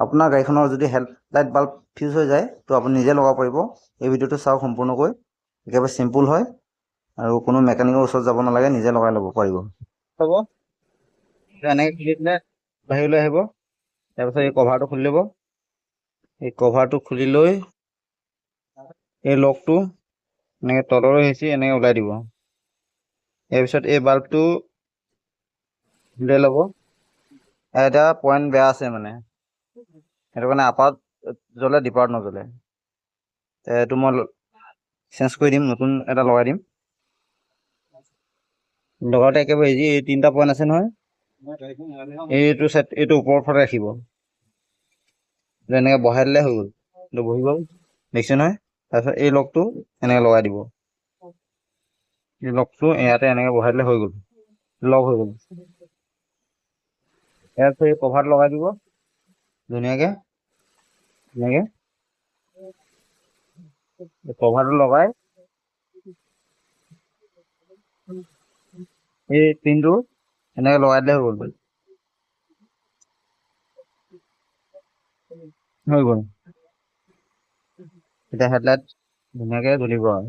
আপোনাৰ গাড়ীখনৰ যদি হেডলাইট বাল্ব ফিউজ হৈ যায় তো আপুনি নিজে লগাব পাৰিব। এই ভিডিঅ'টো চাওক সম্পূৰ্ণকৈ, একেবাৰে চিম্পুল হয় আৰু কোনো মেকানিকৰ ওচৰত যাব নালাগে, নিজে লগাই ল'ব পাৰিব। হ'ব এনেকৈ খুলি দিলে বাহিৰলৈ আহিব। তাৰপিছত এই কভাৰটো খুলি ল'ব। এই কভাৰটো খুলি লৈ এই লকটো এনেকৈ তললৈ হেঁচি এনেকৈ ওলাই দিব। ইয়াৰ পিছত এই বাল্বটো উলিয়াই ল'ব। এটা পইণ্ট বেয়া আছে মানে, সেইটো কাৰণে আপাৰত জ্বলে ডিপাৰত নজ্বলে। এইটো মই চেঞ্জ কৰি দিম, নতুন এটা লগাই দিম। লগাওঁতে একেবাৰে ইজি। এই 3টা পইণ্ট আছে নহয়, এইটো চাইড এইটো ওপৰৰ ফালে ৰাখিব। এনেকৈ বহাই দিলে হৈ গ'ল, এইটো বহি গ'ল, দেখিছে নহয়। তাৰপিছত এই লকটো এনেকৈ লগাই দিব। এই লকটো ইয়াতে এনেকৈ বহাই দিলে হৈ গ'ল, লক হৈ গ'ল। ইয়াত এই কভাৰটো লগাই দিব ধুনীয়াকৈ, কভাৰটো লগাই এই পিনটো এনেকৈ লগাই দিলে হৈ গ'ল, হৈ গ'ল। এতিয়া হেডলাইট ধুনীয়াকৈ জ্বলিব আৰু।